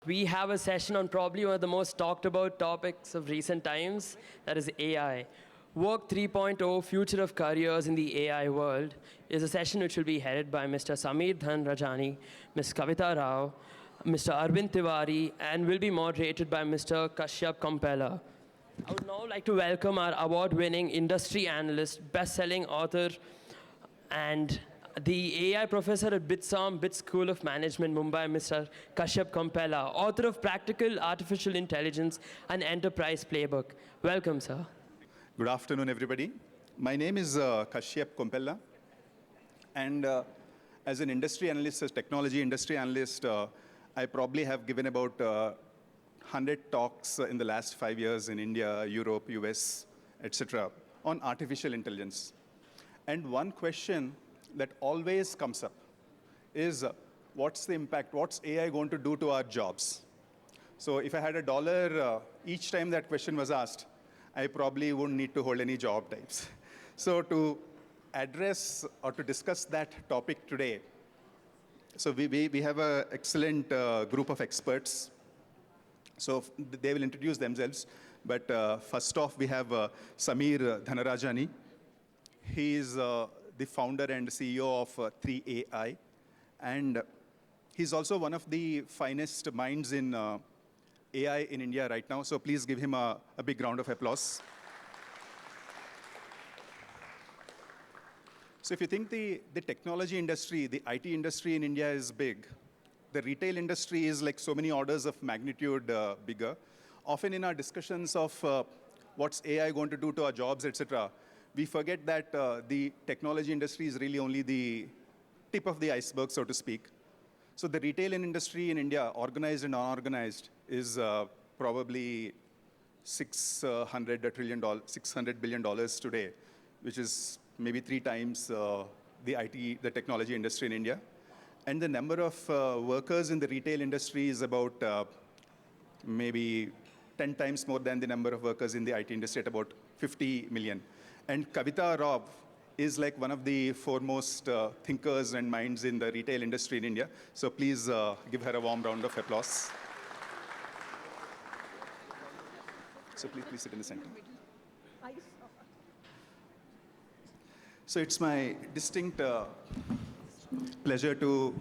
We have a session on probably one of the most talked about topics of recent times, that is AI. Work 3.0, Future of Careers in the AI World, is a session which will be headed by Mr. Sameer Dhanrajani, Ms. Kavitha Rao, Mr. Arvind Tiwari, and will be moderated by Mr. Kashyap Kompella. I would now like to welcome our award-winning industry analyst, best-selling author, and the AI professor at BIT School of Management, Mumbai, Mr. Kashyap Kompella, author of Practical Artificial Intelligence and Enterprise Playbook. Welcome, sir. Good afternoon, everybody. My name is Kashyap Kompella, and as an industry analyst, as technology industry analyst, I probably have given about 100 talks in the last 5 years in India, Europe, US, etc., on artificial intelligence. And one question that always comes up is, what's the impact? What's AI going to do to our jobs? So if I had $1 each time that question was asked, I probably wouldn't need to hold any job types. So to address or to discuss that topic today, so we have an excellent group of experts. So they will introduce themselves. But first off, we have Sameer Dhanrajani. He is the founder and CEO of 3AI. And he's also one of the finest minds in AI in India right now. So please give him a big round of applause. So if you think the technology industry, the IT industry in India is big, the retail industry is like so many orders of magnitude bigger. Often in our discussions of what's AI going to do to our jobs, etc., we forget that the technology industry is really only the tip of the iceberg, so to speak. So the retail industry in India, organized and unorganized, is probably $600 billion today, which is maybe 3 times the technology industry in India. And the number of workers in the retail industry is about maybe 10 times more than the number of workers in the IT industry, at about 50 million. And Kavitha Rao is like one of the foremost thinkers and minds in the retail industry in India. So please give her a warm round of applause. So please sit in the center. So it's my distinct pleasure to...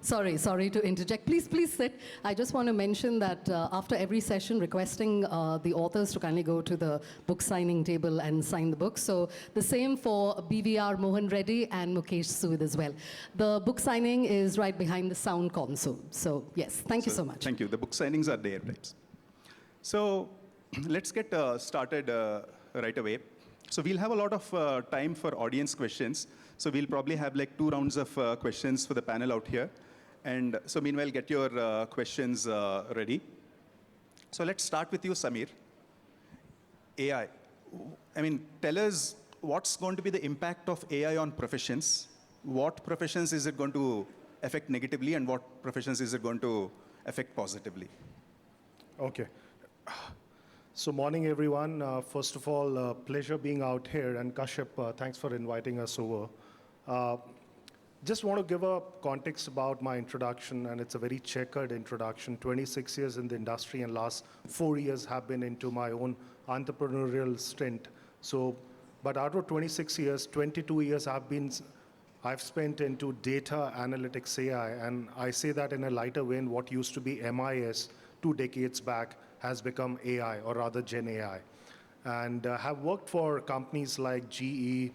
Sorry to interject. Please sit. I just want to mention that after every session, requesting the authors to kindly go to the book signing table and sign the book. So the same for BVR Mohan Reddy and Mukesh Sood as well. The book signing is right behind the sound console. So yes, thank you so much. Thank you. The book signings are there, right? So let's get started right away. So we'll have a lot of time for audience questions. So we'll probably have like 2 rounds of questions for the panel out here. And so meanwhile, get your questions ready. So let's start with you, Sameer. AI. I mean, tell us what's going to be the impact of AI on professions? What professions is it going to affect negatively, and what professions is it going to affect positively? Okay. So morning, everyone. First of all, pleasure being out here. And Kashyap, thanks for inviting us over. Just want to give a context about my introduction, and it's a very checkered introduction. 26 years in the industry, and last 4 years have been into my own entrepreneurial stint. So, but out of 26 years, 22 years I've spent into data analytics AI, and I say that in a lighter vein. What used to be MIS 2 decades back has become AI, or rather Gen AI. And have worked for companies like GE,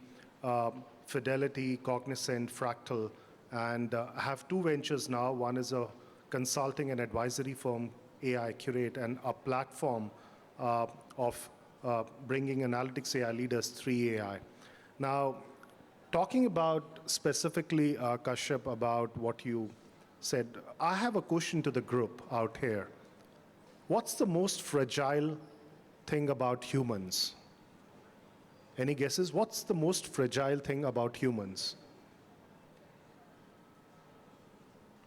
Fidelity, Cognizant, Fractal, and have 2 ventures now. One is a consulting and advisory firm, AIQRATE, and a platform of bringing analytics AI leaders, 3AI. Now, talking about specifically, Kashyap, about what you said, I have a question to the group out here. What's the most fragile thing about humans? Any guesses? What's the most fragile thing about humans?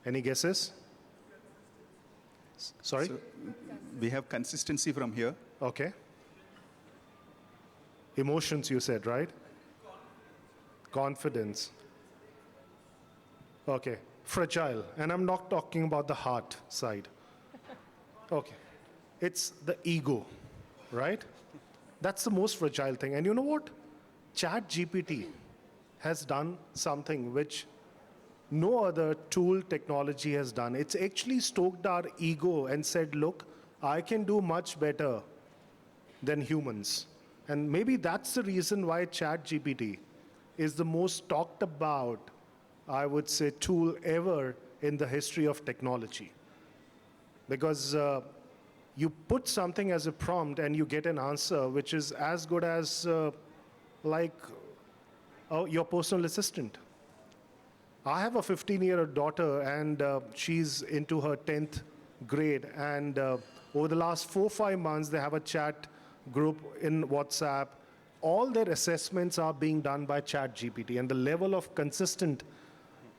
Any guesses? Sorry? So we have consistency from here. Okay. Emotions, you said, right? Confidence. Okay. Fragile. And I'm not talking about the heart side. Okay. It's the ego, right? That's the most fragile thing. And you know what? ChatGPT has done something which no other tool technology has done. It's actually stoked our ego and said, look, I can do much better than humans. And maybe that's the reason why ChatGPT is the most talked about, I would say, tool ever in the history of technology. Because you put something as a prompt and you get an answer which is as good as like your personal assistant. I have a 15-year-old daughter, and she's into her 10th grade. And over the last 4-5 months, they have a chat group in WhatsApp. All their assessments are being done by ChatGPT, and the level of consistent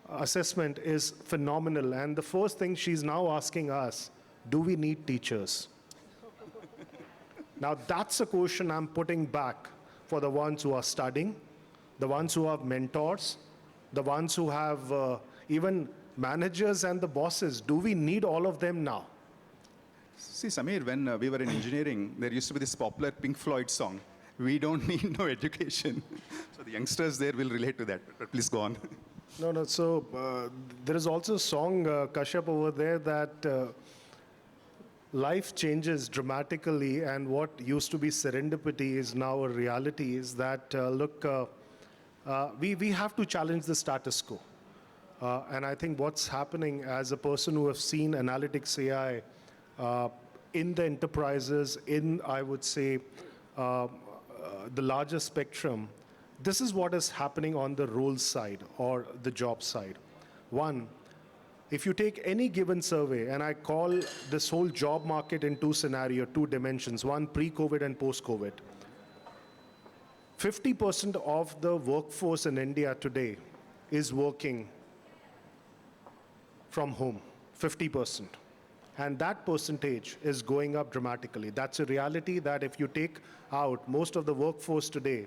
assessment is phenomenal. And the first thing she's now asking us, do we need teachers? Now, that's a question I'm putting back for the ones who are studying, the ones who have mentors, the ones who have even managers and the bosses. Do we need all of them now? See, Samir, when we were in engineering, there used to be this popular Pink Floyd song, "We don't need no education." So the youngsters there will relate to that, but please go on. No. So there is also a song, Kashyap, over there that life changes dramatically, and what used to be serendipity is now a reality. Is that, look, we have to challenge the status quo. And I think what's happening, as a person who has seen analytics AI in the enterprises, in, I would say, the larger spectrum, this is what is happening on the role side or the job side. One, if you take any given survey, and I call this whole job market in two scenarios, two dimensions, one pre-COVID and post-COVID, 50% of the workforce in India today is working from home, 50%. And that percentage is going up dramatically. That's a reality that if you take out most of the workforce today,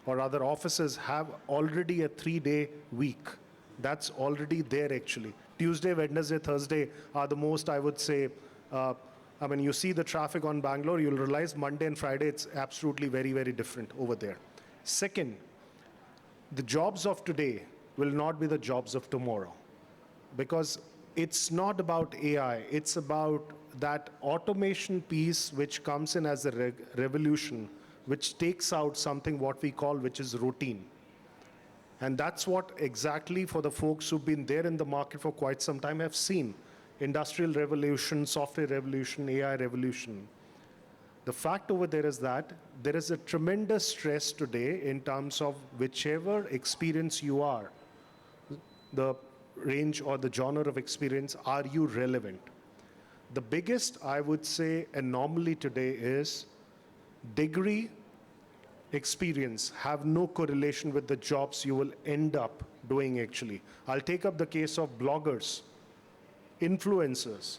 or other offices have already a 3-day week. That's already there actually. Tuesday, Wednesday, Thursday are the most, I would say, I mean, you see the traffic on Bangalore, you'll realize Monday and Friday, it's absolutely very, very different over there. Second, the jobs of today will not be the jobs of tomorrow, because it's not about AI, it's about that automation piece which comes in as a revolution, which takes out something what we call, which is routine. And that's what exactly, for the folks who've been there in the market for quite some time, have seen. Industrial revolution, software revolution, AI revolution. The fact over there is that there is a tremendous stress today in terms of whichever experience you are, the range or the genre of experience, are you relevant? The biggest, I would say, anomaly today is degree, experience have no correlation with the jobs you will end up doing actually. I'll take up the case of bloggers, influencers.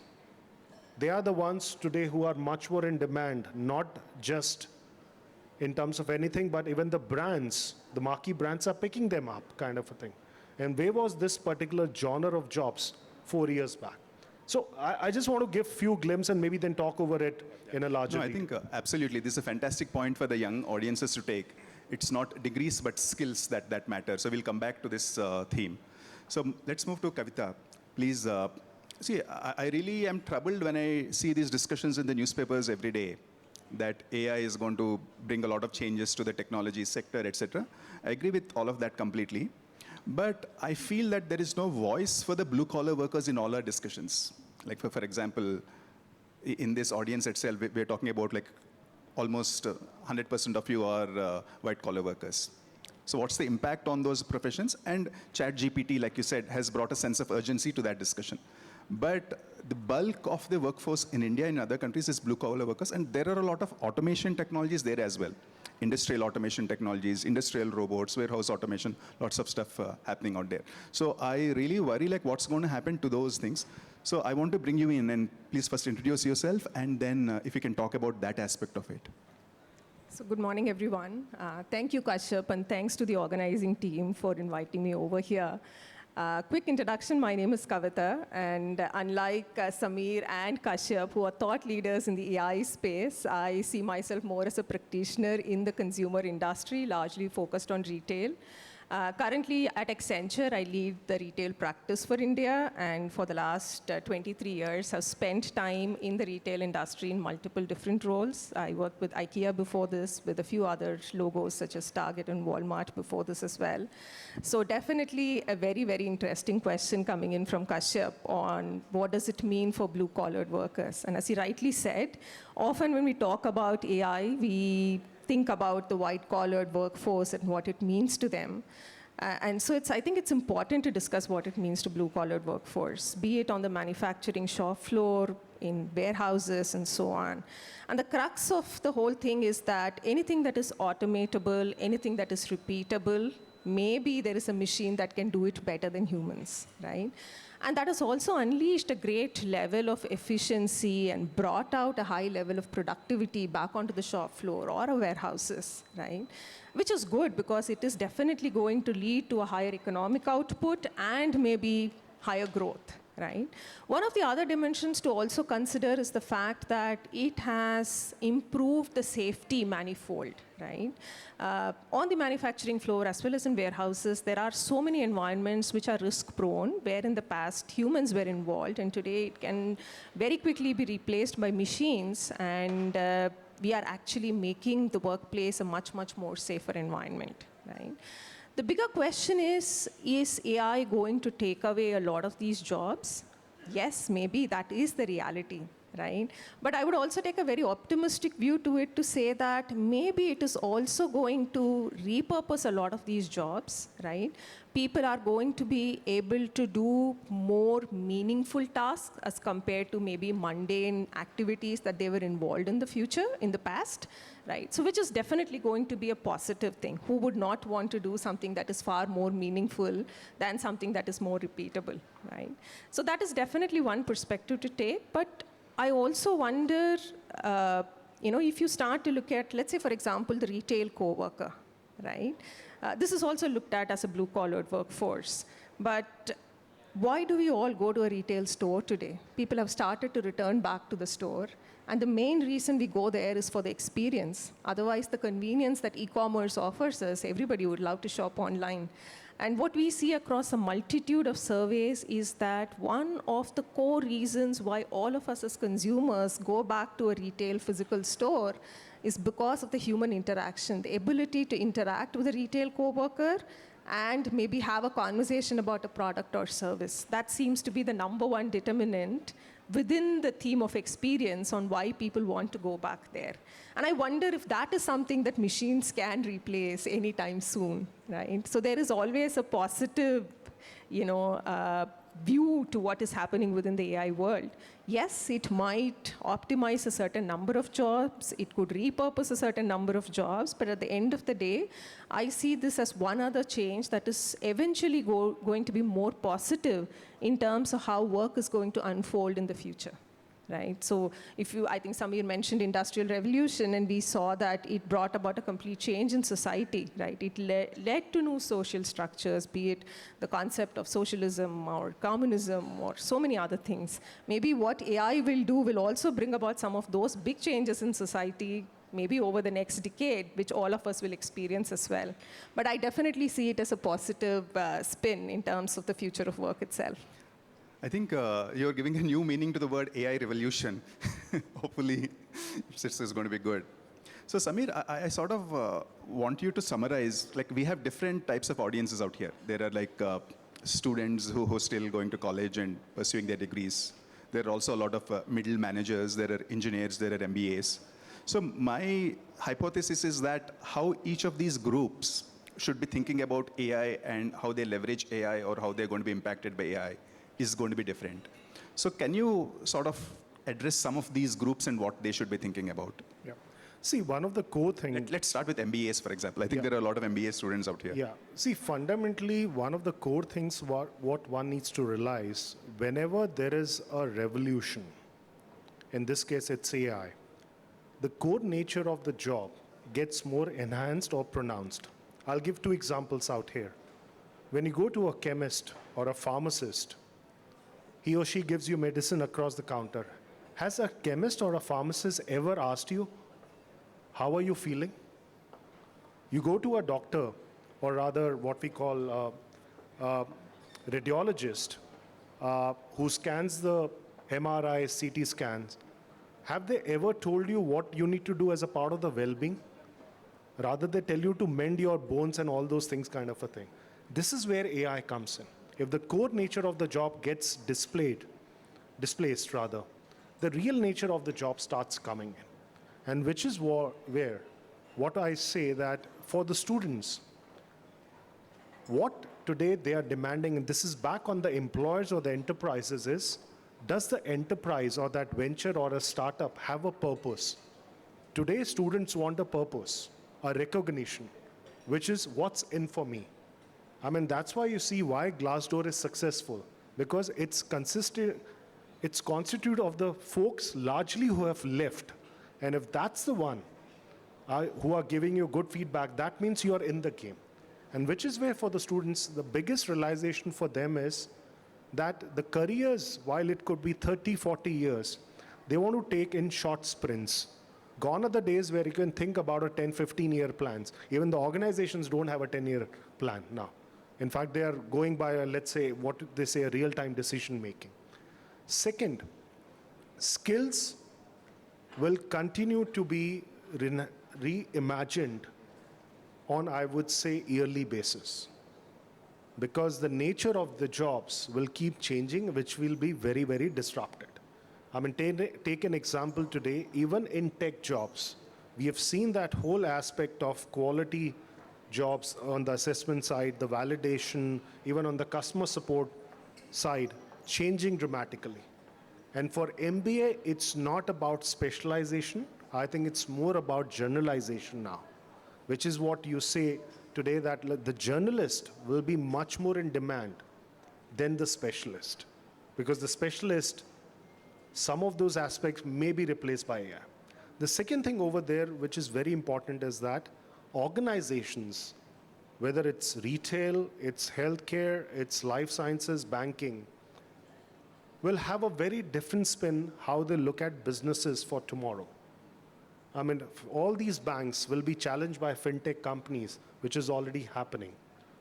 They are the ones today who are much more in demand, not just in terms of anything, but even the brands, the marquee brands are picking them up, kind of a thing. And where was this particular genre of jobs 4 years back? So I just want to give few glimpses and maybe then talk over it in a larger I think absolutely, this is a fantastic point for the young audiences to take. It's not degrees, but skills that matter. So we'll come back to this theme. So let's move to Kavitha. Please, see, I really am troubled when I see these discussions in the newspapers every day, that AI is going to bring a lot of changes to the technology sector, etc. I agree with all of that completely. But I feel that there is no voice for the blue-collar workers in all our discussions. Like, for example, in this audience itself, we're talking about like almost 100% of you are white-collar workers. So what's the impact on those professions? And ChatGPT, like you said, has brought a sense of urgency to that discussion. But the bulk of the workforce in India and other countries is blue-collar workers, and there are a lot of automation technologies there as well. Industrial automation technologies, industrial robots, warehouse automation, lots of stuff happening out there. So I really worry like what's going to happen to those things. So I want to bring you in, and please first introduce yourself, and then if you can talk about that aspect of it. So good morning, everyone. Thank you, Kashyap, and thanks to the organizing team for inviting me over here. Quick introduction, my name is Kavitha, and unlike Samir and Kashyap, who are thought leaders in the AI space, I see myself more as a practitioner in the consumer industry, largely focused on retail. Currently at Accenture, I lead the retail practice for India, and for the last 23 years, have spent time in the retail industry in multiple different roles. I worked with IKEA before this, with a few other logos such as Target and Walmart before this as well. So definitely a very, very interesting question coming in from Kashyap on what does it mean for blue-collared workers. And as he rightly said, often when we talk about AI, we think about the white-collared workforce and what it means to them. And so I think it's important to discuss what it means to blue-collared workforce, be it on the manufacturing shop floor, in warehouses, and so on. And the crux of the whole thing is that anything that is automatable, anything that is repeatable, maybe there is a machine that can do it better than humans, right? And that has also unleashed a great level of efficiency and brought out a high level of productivity back onto the shop floor or our warehouses, right? Which is good because it is definitely going to lead to a higher economic output and maybe higher growth, right? One of the other dimensions to also consider is the fact that it has improved the safety manifold, right? On the manufacturing floor as well as in warehouses, there are so many environments which are risk-prone, where in the past humans were involved, and today it can very quickly be replaced by machines, and we are actually making the workplace a much, much more safer environment, right? The bigger question is AI going to take away a lot of these jobs? Yes, maybe that is the reality, right? But I would also take a very optimistic view to it to say that maybe it is also going to repurpose a lot of these jobs, right? People are going to be able to do more meaningful tasks as compared to maybe mundane activities that they were involved in the past, right? So which is definitely going to be a positive thing. Who would not want to do something that is far more meaningful than something that is more repeatable, right? So that is definitely one perspective to take, but I also wonder, if you start to look at, let's say, for example, the retail co-worker, right? This is also looked at as a blue-collared workforce. But why do we all go to a retail store today? People have started to return back to the store. And the main reason we go there is for the experience. Otherwise, the convenience that e-commerce offers us, everybody would love to shop online. And what we see across a multitude of surveys is that one of the core reasons why all of us as consumers go back to a retail physical store is because of the human interaction, the ability to interact with a retail coworker and maybe have a conversation about a product or service. That seems to be the number one determinant within the theme of experience on why people want to go back there. And I wonder if that is something that machines can replace anytime soon, right? So there is always a positive, view to what is happening within the AI world. Yes, it might optimize a certain number of jobs, it could repurpose a certain number of jobs, but at the end of the day, I see this as one other change that is eventually going to be more positive in terms of how work is going to unfold in the future. Right? So I think Samir mentioned Industrial Revolution, and we saw that it brought about a complete change in society, right? It led to new social structures, be it the concept of socialism or communism or so many other things. Maybe what AI will do will also bring about some of those big changes in society, maybe over the next decade, which all of us will experience as well. But I definitely see it as a positive spin in terms of the future of work itself. I think you're giving a new meaning to the word AI revolution. Hopefully, this is going to be good. So Samir, I sort of want you to summarize, like we have different types of audiences out here. There are like students who are still going to college and pursuing their degrees. There are also a lot of middle managers, there are engineers, there are MBAs. So my hypothesis is that how each of these groups should be thinking about AI and how they leverage AI or how they're going to be impacted by AI is going to be different. So can you sort of address some of these groups and what they should be thinking about? Yeah. See, one of the core things... Let's start with MBAs, for example. I think there are a lot of MBA students out here. Yeah. See, fundamentally, one of the core things what one needs to realize, whenever there is a revolution, in this case it's AI, the core nature of the job gets more enhanced or pronounced. I'll give two examples out here. when you go to a chemist or a pharmacist, he or she gives you medicine across the counter. Has a chemist or a pharmacist ever asked you, how are you feeling? You go to a doctor, or rather what we call a radiologist, who scans the MRI, CT scans. Have they ever told you what you need to do as a part of the well-being? Rather, they tell you to mend your bones and all those things kind of a thing. This is where AI comes in. If the core nature of the job gets displaced rather, the real nature of the job starts coming in. And which is where what I say that for the students, what today they are demanding, and this is back on the employers or the enterprises, is does the enterprise or that venture or a startup have a purpose? Today, students want a purpose, a recognition, which is what's in for me. I mean, that's why you see why Glassdoor is successful, because it's constituted of the folks largely who have left. And if that's the one who are giving you good feedback, that means you are in the game. And which is where for the students, the biggest realization for them is that the careers, while it could be 30, 40 years, they want to take in short sprints. Gone are the days where you can think about a 10, 15-year plans. Even the organizations don't have a 10-year plan now. In fact, they are going by, let's say, what they say, a real-time decision making. Second, skills will continue to be reimagined on, I would say, yearly basis. Because the nature of the jobs will keep changing, which will be very, very disrupted. I mean, take an example today, even in tech jobs, we have seen that whole aspect of quality jobs on the assessment side, the validation, even on the customer support side, changing dramatically. And for MBA, it's not about specialization. I think it's more about generalization now, which is what you say today, that the journalist will be much more in demand than the specialist. Because the specialist, some of those aspects may be replaced by AI. The second thing over there, which is very important, is that organizations, whether it's retail, it's healthcare, it's life sciences, banking, will have a very different spin how they look at businesses for tomorrow. I mean, all these banks will be challenged by fintech companies, which is already happening.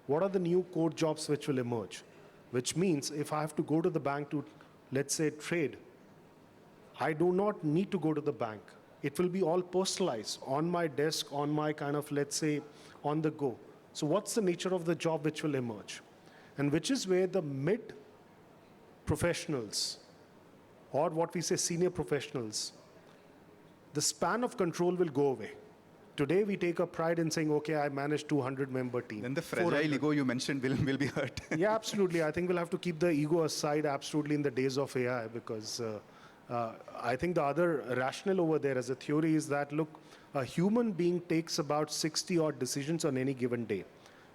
What are the new core jobs which will emerge? Which means if I have to go to the bank to, let's say, trade, I do not need to go to the bank. It will be all personalized on my desk, on my kind of, let's say, on the go. So what's the nature of the job which will emerge? And which is where the mid professionals, or what we say senior professionals, the span of control will go away. Today, we take a pride in saying, okay, I manage 200-member team. Then the fragile 400. ego you mentioned will be hurt. Yeah, absolutely. I think we'll have to keep the ego aside absolutely in the days of AI, because I think the other rationale over there as a theory is that, look, a human being takes about 60-odd decisions on any given day.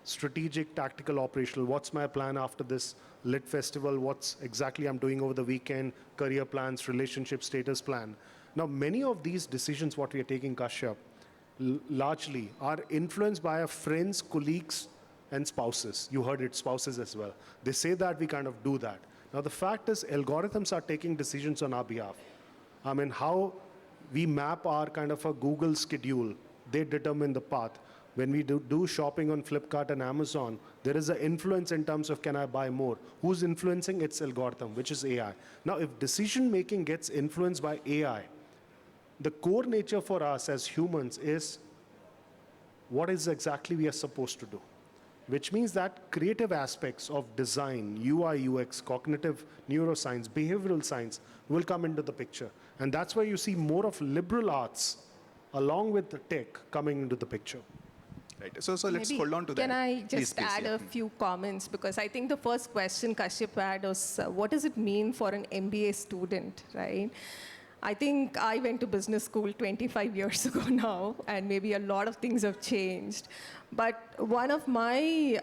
Strategic, tactical, operational. What's my plan after this lit festival? What's exactly I'm doing over the weekend? Career plans, relationship status plan. Now, many of these decisions, what we are taking, Kashyap, largely are influenced by our friends, colleagues, and spouses. You heard it, spouses as well. They say that, we kind of do that. Now, the fact is, algorithms are taking decisions on our behalf. I mean, how we map our kind of a Google schedule, they determine the path. When we do shopping on Flipkart and Amazon, there is an influence in terms of can I buy more? Who's influencing? It's algorithm, which is AI. Now, if decision-making gets influenced by AI, the core nature for us as humans is what is exactly we are supposed to do, which means that creative aspects of design, UI, UX, cognitive neuroscience, behavioral science will come into the picture. And that's why you see more of liberal arts along with the tech coming into the picture. Right. So let's Maybe hold on to that. Can I just Please, add yeah. a few comments? Because I think the first question Kashyap had was, what does it mean for an MBA student, right? I think I went to business school 25 years ago now, and maybe a lot of things have changed. But one of my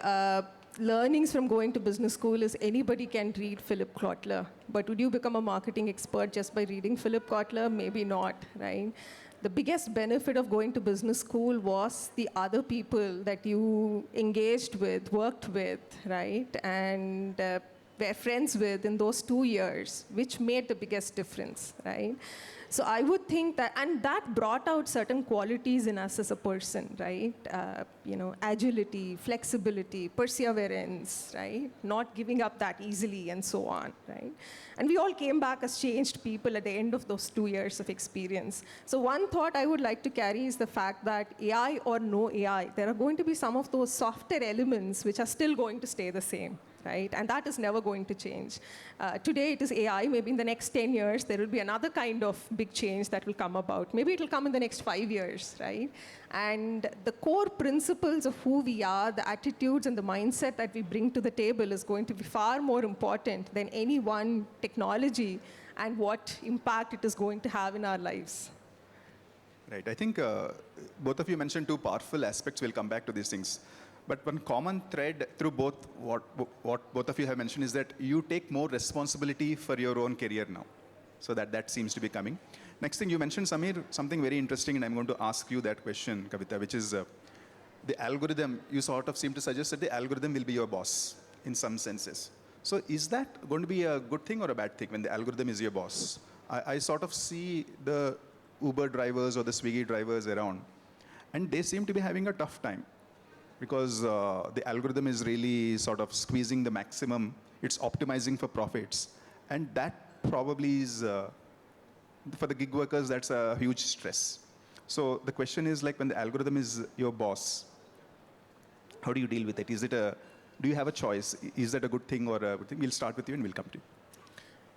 learnings from going to business school is anybody can read Philip Kotler. But would you become a marketing expert just by reading Philip Kotler? Maybe not, right? the biggest benefit of going to business school was the other people that you engaged with, worked with, right? And were friends with in those 2 years, which made the biggest difference, right? So I would think that, and that brought out certain qualities in us as a person, right? Agility, flexibility, perseverance, right? Not giving up that easily and so on, right? And we all came back as changed people at the end of those 2 years of experience. So one thought I would like to carry is the fact that AI or no AI, there are going to be some of those softer elements which are still going to stay the same. Right? And that is never going to change. Today it is AI. Maybe in the next 10 years, there will be another kind of big change that will come about. Maybe it will come in the next 5 years, right? And the core principles of who we are, the attitudes and the mindset that we bring to the table is going to be far more important than any one technology and what impact it is going to have in our lives. Right. I think both of you mentioned two powerful aspects. We'll come back to these things. But one common thread through both what both of you have mentioned is that you take more responsibility for your own career now. So that seems to be coming. Next thing you mentioned, Samir, something very interesting, and I'm going to ask you that question, Kavitha, which is the algorithm. You sort of seem to suggest that the algorithm will be your boss in some senses. So is that going to be a good thing or a bad thing when the algorithm is your boss? I sort of see the Uber drivers or the Swiggy drivers around, and they seem to be having a tough time, because the algorithm is really sort of squeezing the maximum. It's optimizing for profits. And that probably is, for the gig workers, that's a huge stress. So the question is, like, when the algorithm is your boss, how do you deal with it? Do you have a choice? Is that a good thing or a good thing? We'll start with you and we'll come to you.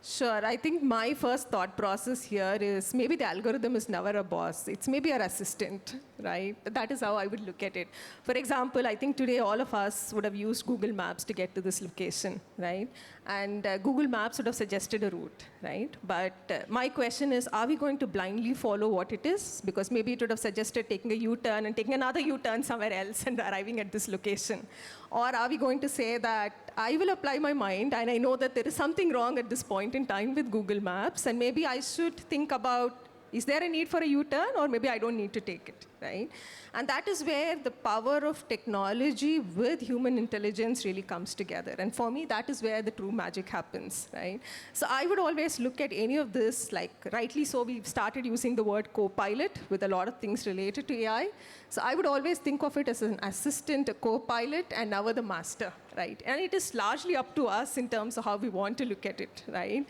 Sure. I think my first thought process here is maybe the algorithm is never a boss. It's maybe our assistant, right? That is how I would look at it. For example, I think today all of us would have used Google Maps to get to this location, right? And Google Maps would have suggested a route, right? But my question is, are we going to blindly follow what it is? Because maybe it would have suggested taking a U-turn and taking another U-turn somewhere else and arriving at this location. Or are we going to say that I will apply my mind and I know that there is something wrong at this point in time with Google Maps, and maybe I should think about, is there a need for a U-turn, or maybe I don't need to take it, right? And that is where the power of technology with human intelligence really comes together. And for me, that is where the true magic happens, right? So I would always look at any of this, like rightly so, we've started using the word co-pilot with a lot of things related to AI. So I would always think of it as an assistant, a co-pilot, and never the master, right? And it is largely up to us in terms of how we want to look at it, right?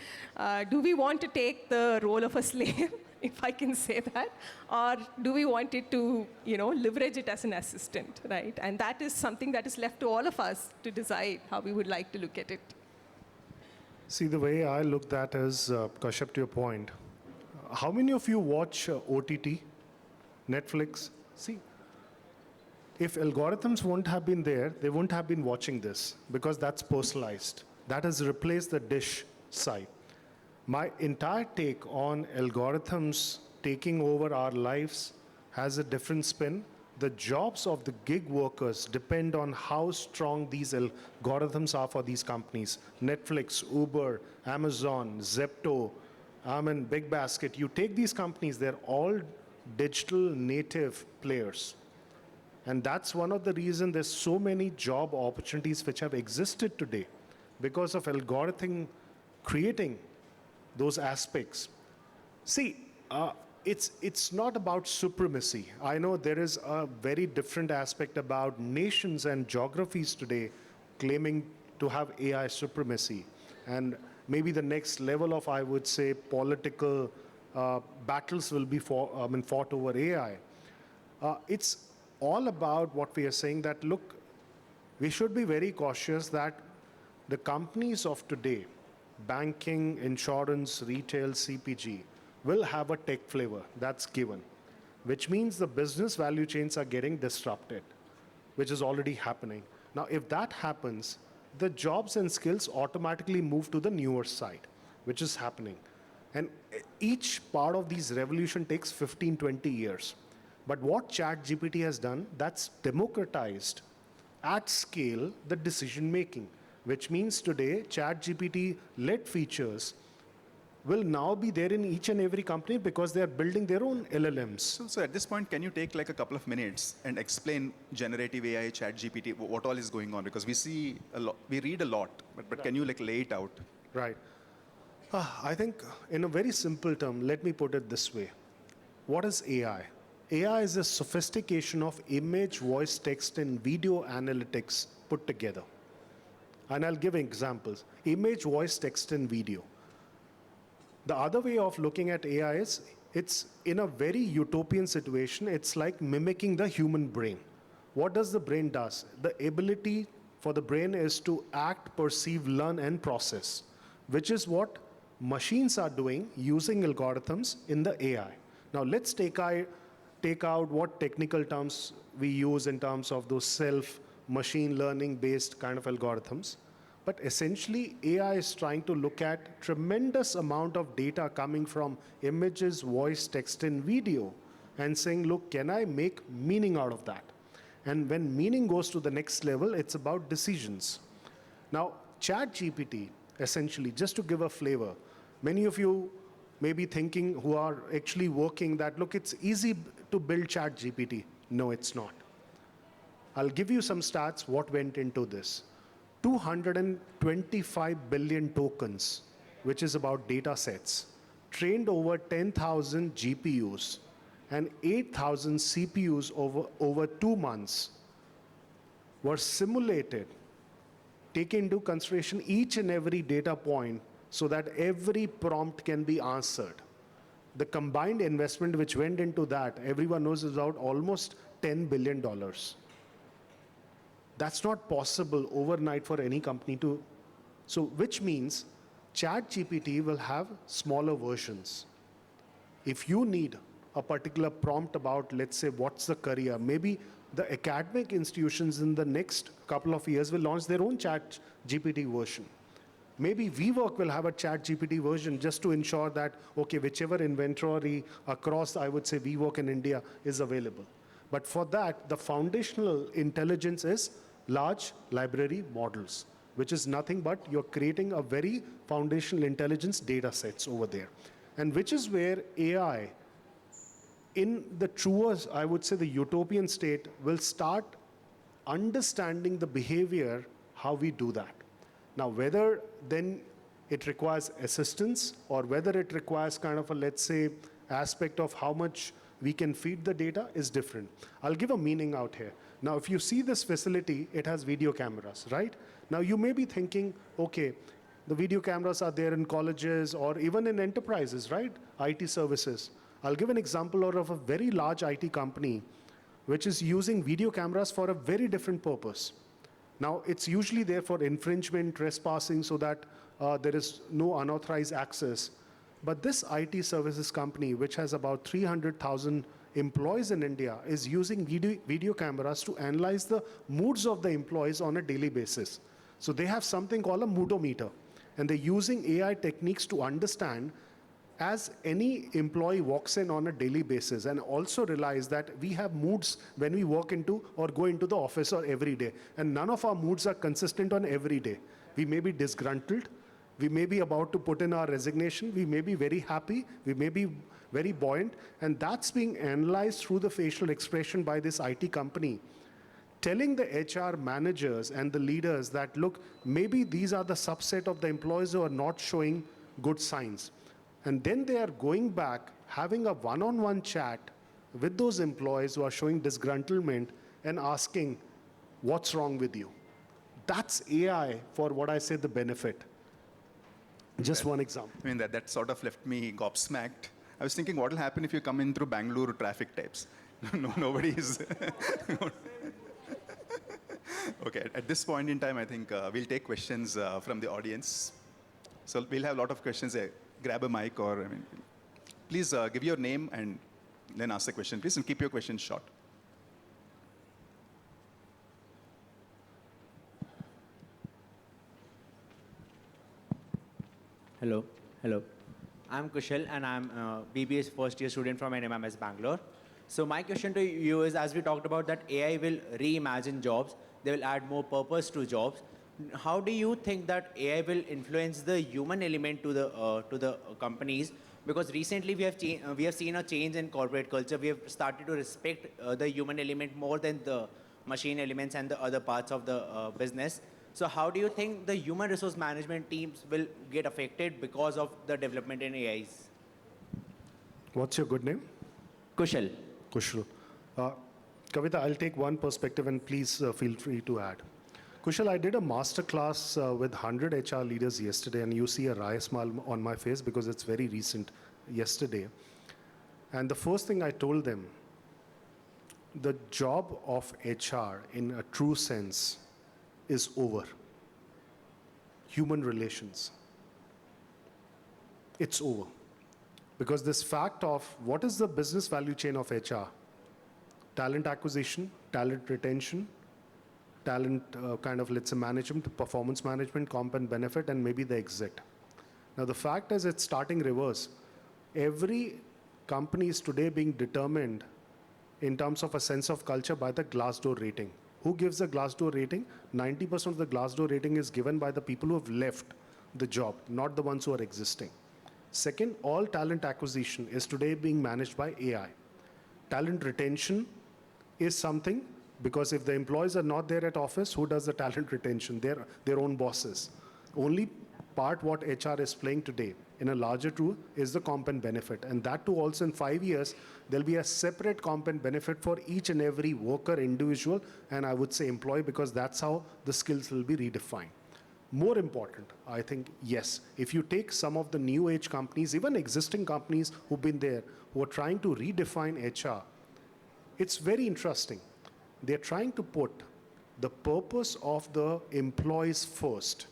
Do we want to take the role of a slave, if I can say that, or do we want it to, leverage it as an assistant, right? And that is something that is left to all of us to decide how we would like to look at it. See, the way I look at is, Kashyap, to your point, how many of you watch OTT, Netflix? See, if algorithms wouldn't have been there, they wouldn't have been watching this, because that's personalized. That has replaced the dish side. My entire take on algorithms taking over our lives has a different spin. The jobs of the gig workers depend on how strong these algorithms are for these companies. Netflix, Uber, Amazon, Zepto, Big Basket. You take these companies, they're all digital native players. And that's one of the reasons there's so many job opportunities which have existed today because of algorithm creating those aspects. See, it's not about supremacy. I know there is a very different aspect about nations and geographies today claiming to have AI supremacy. And maybe the next level of, I would say, political battles will be fought over AI. It's all about what we are saying that, look, we should be very cautious that the companies of today, banking, insurance, retail, CPG, will have a tech flavor. That's given, which means the business value chains are getting disrupted, which is already happening. Now, if that happens, the jobs and skills automatically move to the newer side, which is happening. And each part of these revolution takes 15, 20 years. But what ChatGPT has done, that's democratized at scale the decision making, which means today ChatGPT-led features will now be there in each and every company because they are building their own LLMs. So at this point, can you take like a couple of minutes and explain generative AI, chat GPT, what all is going on? Because we see a lot, we read a lot, but can you like lay it out? Right. I think in a very simple term, let me put it this way. What is AI? AI is a sophistication of image, voice, text, and video analytics put together. And I'll give examples. Image, voice, text, and video. The other way of looking at AI is, it's in a very utopian situation, it's like mimicking the human brain. What does the brain does? The ability for the brain is to act, perceive, learn, and process, which is what machines are doing using algorithms in the AI. Now let's take out what technical terms we use in terms of those machine learning based kind of algorithms. But essentially, AI is trying to look at tremendous amount of data coming from images, voice, text, and video, and saying, look, can I make meaning out of that? And when meaning goes to the next level, it's about decisions. Now, ChatGPT, essentially, just to give a flavor, many of you may be thinking who are actually working that, look, it's easy to build ChatGPT. No, it's not. I'll give you some stats, what went into this. 225 billion tokens, which is about data sets, trained over 10,000 GPUs and 8,000 CPUs over 2 months, were simulated, taking into consideration each and every data point so that every prompt can be answered. The combined investment which went into that, everyone knows, is about almost $10 billion. That's not possible overnight for any company to. So which means ChatGPT will have smaller versions. If you need a particular prompt about, let's say, what's the career, maybe the academic institutions in the next couple of years will launch their own ChatGPT version. Maybe WeWork will have a ChatGPT version just to ensure that, okay, whichever inventory across, I would say, WeWork in India is available. But for that, the foundational intelligence is large library models, which is nothing but you're creating a very foundational intelligence data sets over there. And which is where AI, in the truest, I would say the utopian state, will start understanding the behavior, how we do that. Now, whether then it requires assistance or whether it requires kind of a, let's say, aspect of how much we can feed the data is different. I'll give a meaning out here. Now, if you see this facility, it has video cameras, right? Now, you may be thinking, okay, the video cameras are there in colleges or even in enterprises, right? IT services. I'll give an example of a very large IT company which is using video cameras for a very different purpose. Now, it's usually there for infringement, trespassing, so that there is no unauthorized access. But this IT services company, which has about 300,000 employees in India, is using video cameras to analyze the moods of the employees on a daily basis. So they have something called a moodometer. And they're using AI techniques to understand as any employee walks in on a daily basis, and also realize that we have moods when we walk into or go into the office or every day. And none of our moods are consistent on every day. We may be disgruntled. We may be about to put in our resignation. We may be very happy. We may be very buoyant. And that's being analyzed through the facial expression by this IT company, telling the HR managers and the leaders that, look, maybe these are the subset of the employees who are not showing good signs. And then they are going back, having a one-on-one chat with those employees who are showing disgruntlement and asking, what's wrong with you? That's AI for what I say the benefit. Just one example. I mean, that sort of left me gobsmacked. I was thinking, what will happen if you come in through Bangalore traffic types? No, nobody is. Okay, at this point in time, I think we'll take questions from the audience. So we'll have a lot of questions. Grab a mic or, please give your name and then ask the question, please, and keep your questions short. Hello. I'm Kushal, and I'm a BBA's first-year student from NMMS Bangalore. So my question to you is, as we talked about that AI will reimagine jobs, they will add more purpose to jobs. how do you think that AI will influence the human element to the companies? Because recently we have seen a change in corporate culture. We have started to respect the human element more than the machine elements and the other parts of the business. So how do you think the human resource management teams will get affected because of the development in AIs? What's your good name? Kushal. Kushal. Kavitha, I'll take one perspective and please feel free to add. Kushal, I did a master class with 100 HR leaders yesterday, and you see a wry smile on my face because it's very recent, yesterday. And the first thing I told them, the job of HR in a true sense is over. Human relations. It's over. Because this fact of what is the business value chain of HR? Talent acquisition, talent retention, talent let's say management, performance management, comp and benefit, and maybe the exit. Now the fact is it's starting reverse. Every company is today being determined in terms of a sense of culture by the Glassdoor rating. Who gives the Glassdoor rating? 90% of the Glassdoor rating is given by the people who have left the job, not the ones who are existing. Second, all talent acquisition is today being managed by AI. Talent retention is something, because if the employees are not there at office, who does the talent retention? Their own bosses. Only part what HR is playing today in a larger tool is the comp and benefit. And that too also in 5 years, there'll be a separate comp and benefit for each and every worker, individual, and I would say employee, because that's how the skills will be redefined. More important, I think, yes, if you take some of the new age companies, even existing companies who've been there, who are trying to redefine HR, it's very interesting. They're trying to put the purpose of the employees first,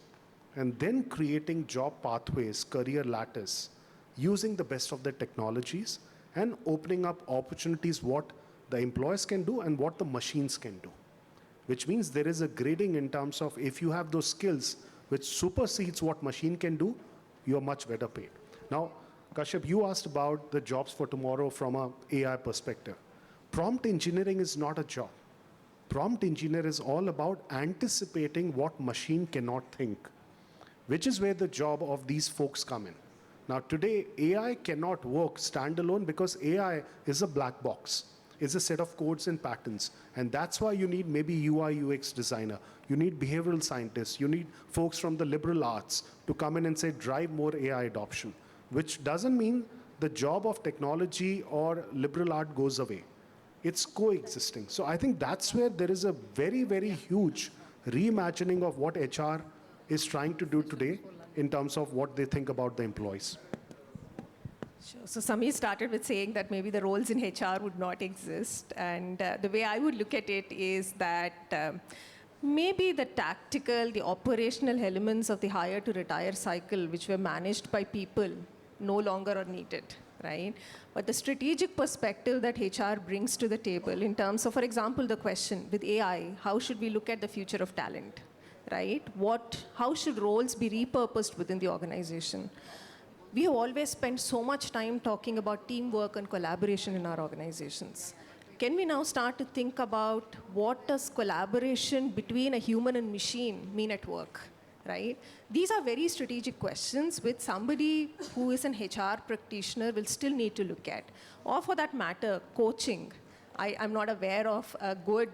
and then creating job pathways, career lattice, using the best of the technologies, and opening up opportunities what the employees can do and what the machines can do. Which means there is a grading in terms of if you have those skills which supersedes what machine can do, you are much better paid. Now, Kashyap, you asked about the jobs for tomorrow from an AI perspective. Prompt engineering is not a job. Prompt engineer is all about anticipating what machine cannot think, which is where the job of these folks come in. Now today, AI cannot work standalone because AI is a black box. It's a set of codes and patterns. And that's why you need maybe UI, UX designer. You need behavioral scientists. You need folks from the liberal arts to come in and say, drive more AI adoption, which doesn't mean the job of technology or liberal art goes away. It's coexisting. So I think that's where there is a very, very huge reimagining of what HR is trying to do today in terms of what they think about the employees. Sure. So Samir started with saying that maybe the roles in HR would not exist. And the way I would look at it is that maybe the tactical, the operational elements of the hire to retire cycle, which were managed by people, no longer are needed, right? But the strategic perspective that HR brings to the table in terms of, for example, the question with AI, how should we look at the future of talent, right? How should roles be repurposed within the organization? We have always spent so much time talking about teamwork and collaboration in our organizations. Can we now start to think about what does collaboration between a human and machine mean at work, right? These are very strategic questions which somebody who is an HR practitioner will still need to look at. Or for that matter, coaching. I'm not aware of a good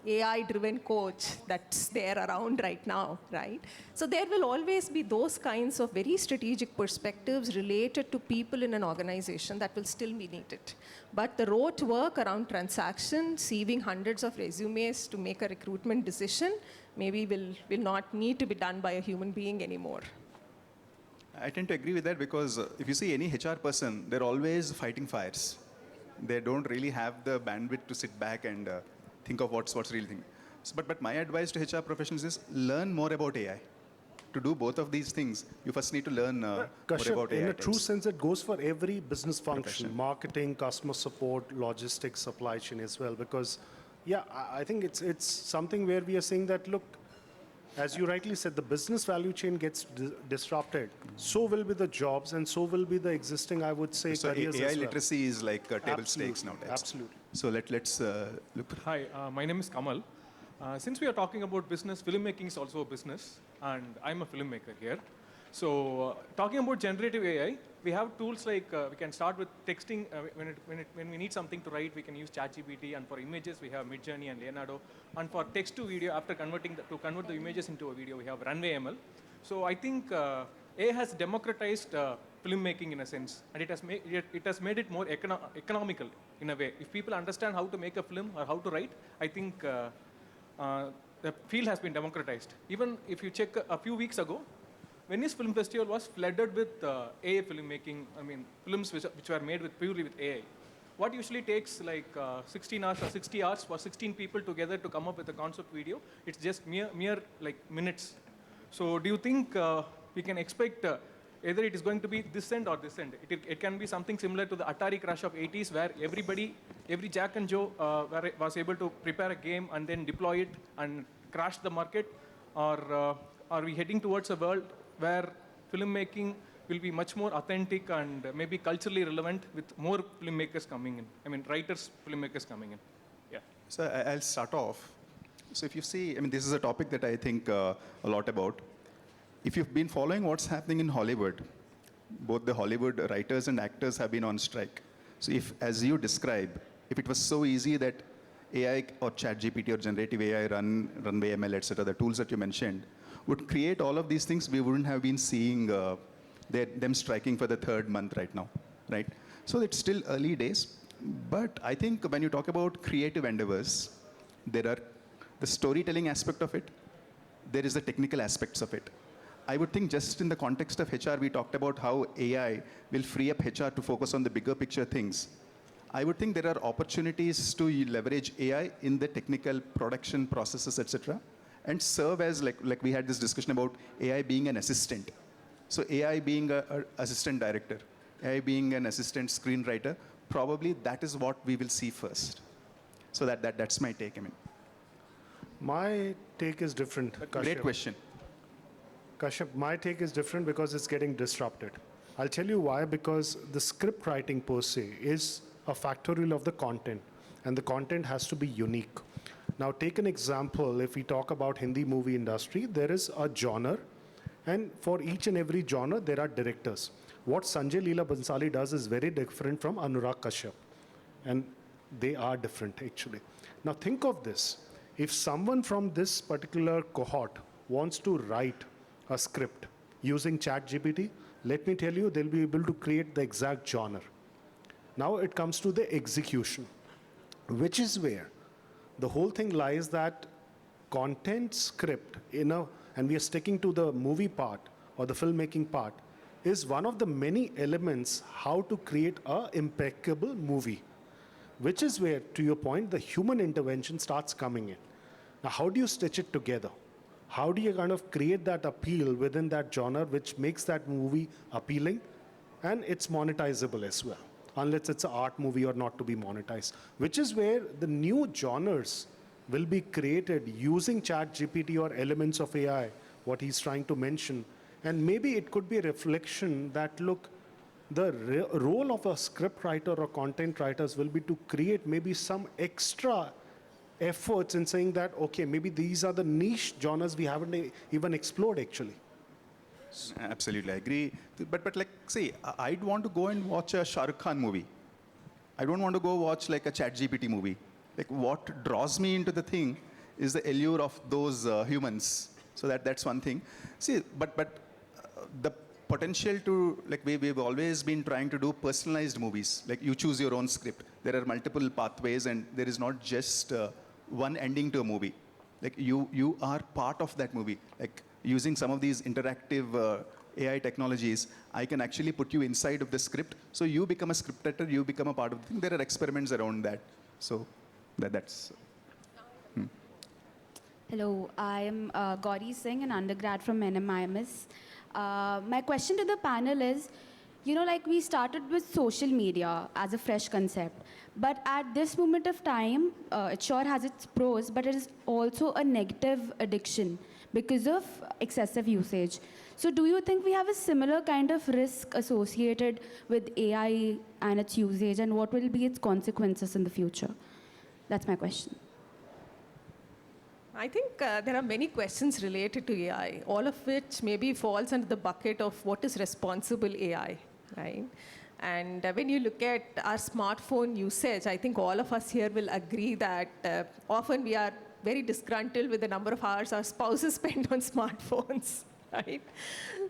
AI-driven coach that's there around right now, right? So there will always be those kinds of very strategic perspectives related to people in an organization that will still be needed. But the rote work around transaction, receiving hundreds of resumes to make a recruitment decision, maybe will not need to be done by a human being anymore. I tend to agree with that because if you see any HR person, they're always fighting fires. They don't really have the bandwidth to sit back and think of what's really thing. So, but my advice to HR professionals is learn more about AI. To do both of these things, you first need to learn more about AI. In a true sense, it goes for every business function, marketing, customer support, logistics, supply chain as well. Because, yeah, I think it's something where we are saying that, look, as you rightly said, the business value chain gets disrupted. So will be the jobs, and so will be the existing, I would say, so careers AI as well. literacy is like table stakes nowadays. Absolutely. So let's look. Hi, my name is Kamal. Since we are talking about business, filmmaking is also a business, and I'm a filmmaker here. So, talking about generative AI, we have tools like we can start with texting. When we need something to write, we can use ChatGPT, and for images, we have Midjourney and Leonardo. And for text to video, after to convert the images into a video, we have Runway ML. So, I think AI has democratized filmmaking in a sense, and it has made it more economical in a way. If people understand how to make a film or how to write, I think the field has been democratized. Even if you check a few weeks ago, Venice Film Festival was flooded with AI filmmaking. I mean, films which were made purely with AI. What usually takes like 16 hours or 60 hours for 16 people together to come up with a concept video, it's just mere like minutes. So do you think we can expect either it is going to be this end or this end? It can be something similar to the Atari crash of 80s where every Jack and Joe was able to prepare a game and then deploy it and crash the market? Or are we heading towards a world where filmmaking will be much more authentic and maybe culturally relevant with more filmmakers coming in? I mean, writers, filmmakers coming in. Yeah. So I'll start off. So if you see, I mean, this is a topic that I think a lot about. If you've been following what's happening in Hollywood, both the Hollywood writers and actors have been on strike. So if, as you describe, if it was so easy that AI or ChatGPT or generative AI, Runway ML, etc., the tools that you mentioned, would create all of these things, we wouldn't have been seeing them striking for the third month right now, right? So it's still early days. But I think when you talk about creative endeavors, there are the storytelling aspect of it, there is the technical aspects of it. I would think just in the context of HR, we talked about how AI will free up HR to focus on the bigger picture things. I would think there are opportunities to leverage AI in the technical production processes, etc., and serve as, like we had this discussion about AI being an assistant. So AI being an assistant director, AI being an assistant screenwriter, probably that is what we will see first. So that's my take, I mean. My take is different, Kashyap. Great question. Kashyap, my take is different because it's getting disrupted. I'll tell you why, because the script writing per se is a factorial of the content, and the content has to be unique. Now, take an example. If we talk about Hindi movie industry, there is a genre, and for each and every genre, there are directors. What Sanjay Leela Bansali does is very different from Anurag Kashyap, and they are different, actually. Now, think of this. If someone from this particular cohort wants to write a script using ChatGPT, let me tell you, they'll be able to create the exact genre. Now, it comes to the execution, which is where the whole thing lies, that content script, and we are sticking to the movie part or the filmmaking part, is one of the many elements how to create an impeccable movie, which is where, to your point, the human intervention starts coming in. Now, how do you stitch it together? How do you kind of create that appeal within that genre, which makes that movie appealing? And it's monetizable as well, unless it's an art movie or not to be monetized, which is where the new genres will be created using ChatGPT or elements of AI, what he's trying to mention. And maybe it could be a reflection that, look, the role of a script writer or content writers will be to create maybe some extra efforts in saying that, okay, maybe these are the niche genres we haven't even explored, actually. Absolutely, I agree. But like, say, I'd want to go and watch a Shah Rukh Khan movie. I don't want to go watch like a ChatGPT movie. Like, what draws me into the thing is the allure of those humans. So that's one thing. See, but the potential to, like, we've always been trying to do personalized movies. Like, you choose your own script. There are multiple pathways, and there is not just one ending to a movie. Like, you are part of that movie. Like, using some of these interactive AI technologies, I can actually put you inside of the script. So you become a script writer, you become a part of the thing. There are experiments around that. So that's... Hello, I am Gauri Singh, an undergrad from NMIMS. My question to the panel is, like we started with social media as a fresh concept, but at this moment of time, it sure has its pros, but it is also a negative addiction because of excessive usage. So do you think we have a similar kind of risk associated with AI and its usage, and what will be its consequences in the future? That's my question. I think there are many questions related to AI, all of which maybe falls under the bucket of what is responsible AI, right? And when you look at our smartphone usage, I think all of us here will agree that often we are very disgruntled with the number of hours our spouses spend on smartphones, right?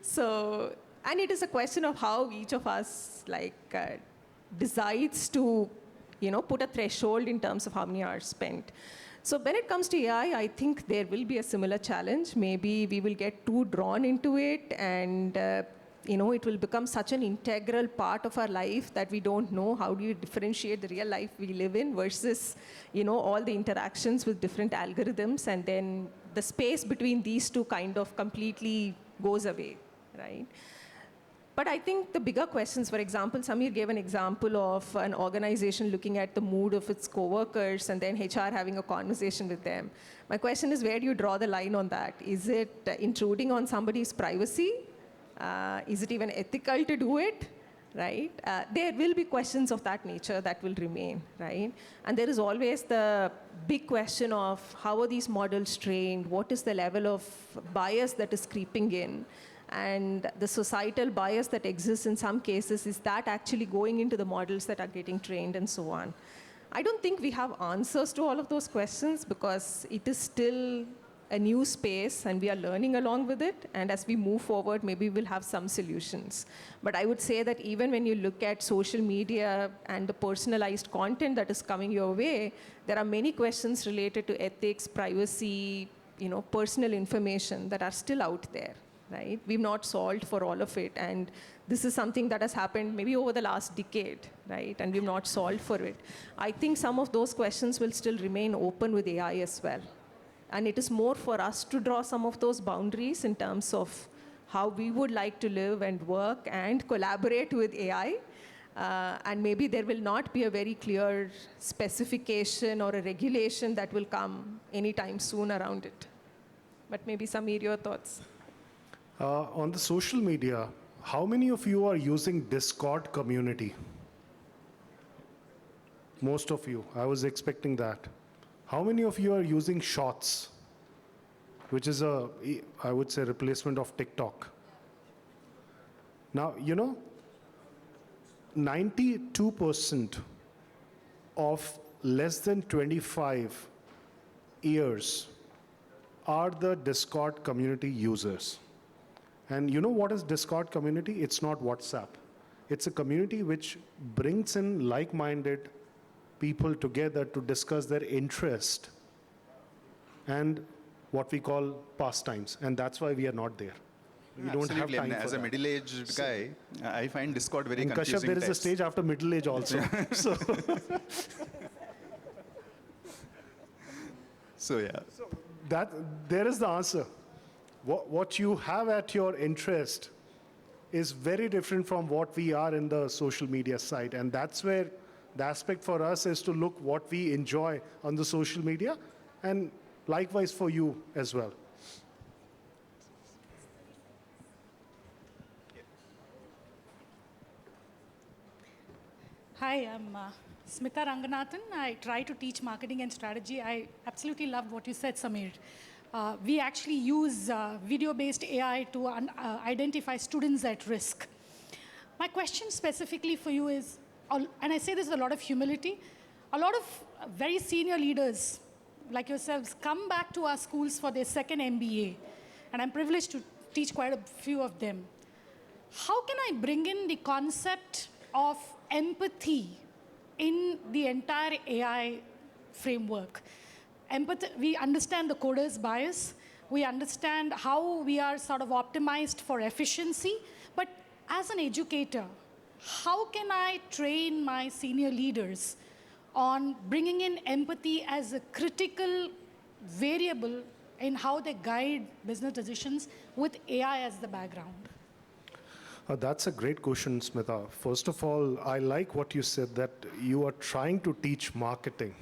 So, and it is a question of how each of us decides to, put a threshold in terms of how many hours spent. So when it comes to AI, I think there will be a similar challenge. Maybe we will get too drawn into it, and it will become such an integral part of our life that we don't know how do you differentiate the real life we live in versus all the interactions with different algorithms, and then the space between these two kind of completely goes away, right? But I think the bigger questions, for example, Samir gave an example of an organization looking at the mood of its coworkers and then HR having a conversation with them. My question is, where do you draw the line on that? Is it intruding on somebody's privacy? Is it even ethical to do it? Right? There will be questions of that nature that will remain, right? And there is always the big question of how are these models trained? What is the level of bias that is creeping in? And the societal bias that exists in some cases, is that actually going into the models that are getting trained and so on? I don't think we have answers to all of those questions because it is still a new space and we are learning along with it. And as we move forward, maybe we'll have some solutions. But I would say that even when you look at social media and the personalized content that is coming your way, there are many questions related to ethics, privacy, personal information that are still out there. Right? We've not solved for all of it, and this is something that has happened maybe over the last decade, right? And we've not solved for it. I think some of those questions will still remain open with AI as well. And it is more for us to draw some of those boundaries in terms of how we would like to live and work and collaborate with AI. And maybe there will not be a very clear specification or a regulation that will come anytime soon around it. But maybe Samir, your thoughts? On the social media, how many of you are using Discord community? Most of you. I was expecting that. How many of you are using Shorts, which is I would say, replacement of TikTok? Now, 92% of less than 25 years are the Discord community users. And you know what is Discord community? It's not WhatsApp. It's a community which brings in like-minded people together to discuss their interest and what we call pastimes. And that's why we are not there. We don't have time for that. As a middle-aged guy, I find Discord very confusing. Kashyap, there is a stage after middle age also. So yeah. There is the answer. What you have at your interest is very different from what we are in the social media side. And that's where the aspect for us is to look what we enjoy on the social media, and likewise for you as well. Hi, I'm Smita Ranganathan. I try to teach marketing and strategy. I absolutely loved what you said, Samir. We actually use video-based AI to identify students at risk. My question specifically for you is, and I say this with a lot of humility, a lot of very senior leaders like yourselves come back to our schools for their second MBA, and I'm privileged to teach quite a few of them. How can I bring in the concept of empathy in the entire AI framework? Empathy, we understand the coder's bias. We understand how we are sort of optimized for efficiency. But as an educator, how can I train my senior leaders on bringing in empathy as a critical variable in how they guide business decisions with AI as the background? That's a great question, Smita. First of all, I like what you said, that you are trying to teach marketing.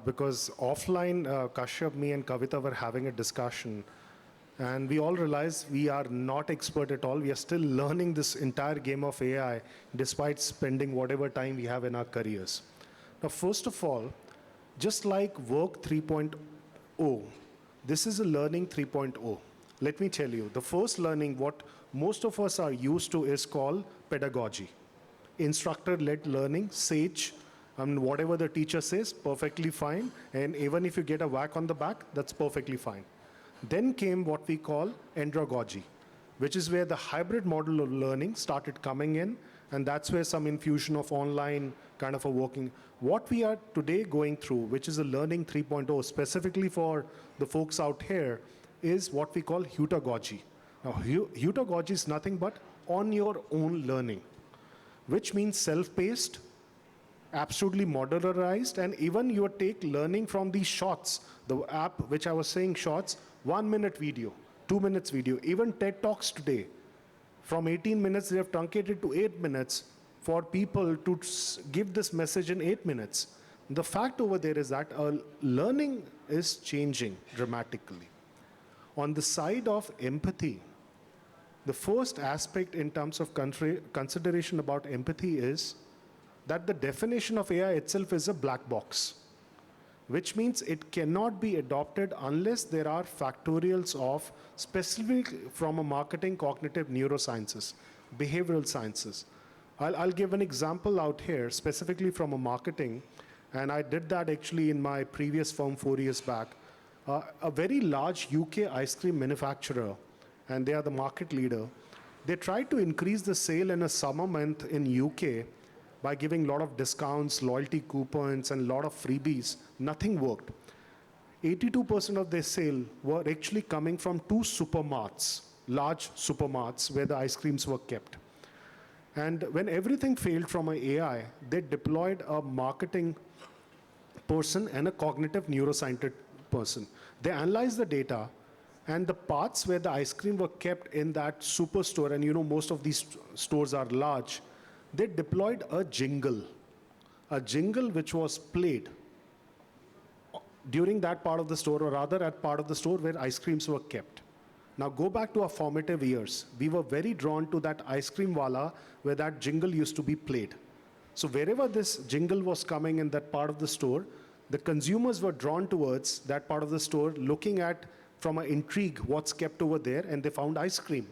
Because offline, Kashyap, me and Kavitha were having a discussion, and we all realized we are not expert at all. We are still learning this entire game of AI, despite spending whatever time we have in our careers. Now, first of all, just like Work 3.0, This is a learning 3.0. Let me tell you, the first learning, what most of us are used to is called pedagogy. Instructor-led learning, SAGE, whatever the teacher says, perfectly fine. And even if you get a whack on the back, that's perfectly fine. Then came what we call andragogy, which is where the hybrid model of learning started coming in, and that's where some infusion of online kind of a working. What we are today going through, which is a learning 3.0, specifically for the folks out here, is what we call heutagogy. Now, heutagogy is nothing but on your own learning, which means self-paced, absolutely modularized, and even you take learning from these shots, the app which I was saying shots, 1 minute video, 2 minutes video, even TED Talks today, from 18 minutes they have truncated to 8 minutes for people to give this message in 8 minutes. The fact over there is that learning is changing dramatically. On the side of empathy, the first aspect in terms of consideration about empathy is that the definition of AI itself is a black box, which means it cannot be adopted unless there are factorials of specific from a marketing, cognitive neurosciences, behavioral sciences. I'll give an example out here, specifically from a marketing, and I did that actually in my previous firm 4 years back. A very large UK ice cream manufacturer, and they are the market leader, they tried to increase the sale in a summer month in UK by giving a lot of discounts, loyalty coupons, and a lot of freebies. Nothing worked. 82% of their sale were actually coming from 2 supermarts, large supermarts, where the ice creams were kept. And when everything failed from an AI, they deployed a marketing person and a cognitive neuroscientist person. They analyzed the data, and the parts where the ice cream were kept in that superstore, and you know most of these stores are large, they deployed a jingle which was played during that part of the store, or rather at part of the store where ice creams were kept. Now go back to our formative years. We were very drawn to that ice cream wala where that jingle used to be played. So wherever this jingle was coming in that part of the store, the consumers were drawn towards that part of the store, looking at from an intrigue what's kept over there, and they found ice cream.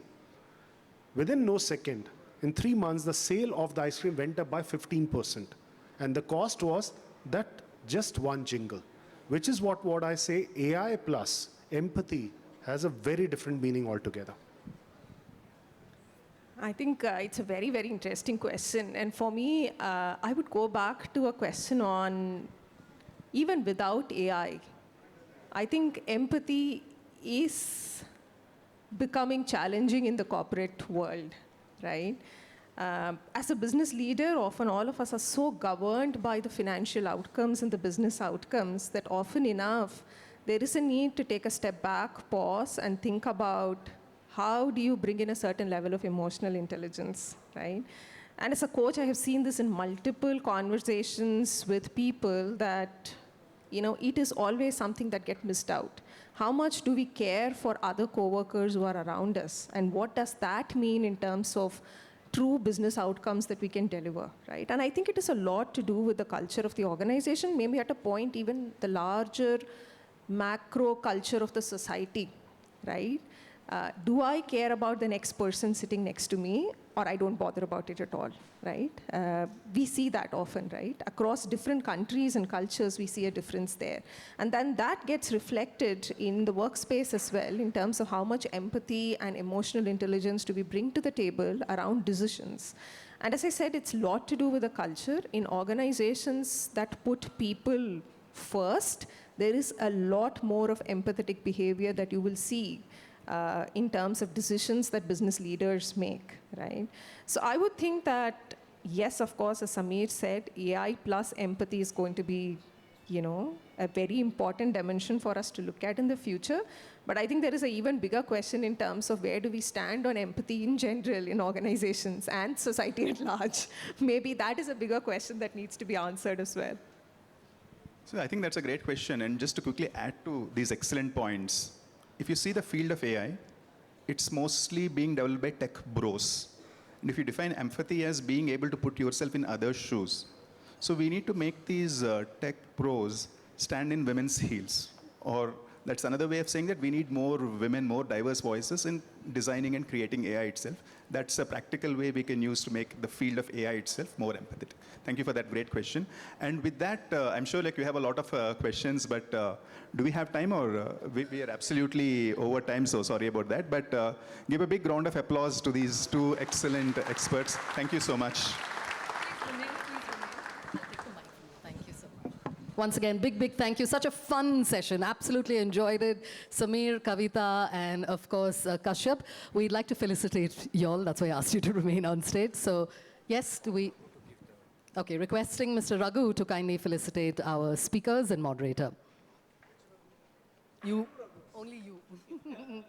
Within no second, in 3 months, the sale of the ice cream went up by 15%. And the cost was that just one jingle, which is what I say, AI plus empathy has a very different meaning altogether. I think it's a very, very interesting question. And for me, I would go back to a question on, even without AI, I think empathy is becoming challenging in the corporate world, right? As a business leader, often all of us are so governed by the financial outcomes and the business outcomes that often enough, there is a need to take a step back, pause, and think about how do you bring in a certain level of emotional intelligence, right? And as a coach, I have seen this in multiple conversations with people that, you know, it is always something that gets missed out. How much do we care for other coworkers who are around us? And what does that mean in terms of true business outcomes that we can deliver, right? And I think it is a lot to do with the culture of the organization, maybe at a point even the larger macro culture of the society, right? Do I care about the next person sitting next to me, or I don't bother about it at all, right? We see that often, right? Across different countries and cultures, we see a difference there. And then that gets reflected in the workspace as well, in terms of how much empathy and emotional intelligence do we bring to the table around decisions. And as I said, it's a lot to do with the culture. In organizations that put people first, there is a lot more of empathetic behavior that you will see in terms of decisions that business leaders make, right? So I would think that, yes, of course, as Samir said, AI plus empathy is going to be, you know, a very important dimension for us to look at in the future. But I think there is an even bigger question in terms of where do we stand on empathy in general in organizations and society at large. Maybe that is a bigger question that needs to be answered as well. So I think that's a great question. And just to quickly add to these excellent points, if you see the field of AI, it's mostly being developed by tech bros. And if you define empathy as being able to put yourself in others' shoes, so we need to make these tech pros stand in women's heels, or That's another way of saying that we need more women, more diverse voices in designing and creating AI itself. That's a practical way we can use to make the field of AI itself more empathetic. Thank you for that great question. And with that, I'm sure like you have a lot of questions, but do we have time, or we are absolutely over time, so sorry about that. But give a big round of applause to these two excellent experts. Thank you so much. Once again, big thank you. Such a fun session. Absolutely enjoyed it. Samir, Kavitha, and of course, Kashyap. We'd like to felicitate y'all. That's why I asked you to remain on stage. So, yes, do we? Okay, requesting Mr. Raghu to kindly felicitate our speakers and moderator. You, only you.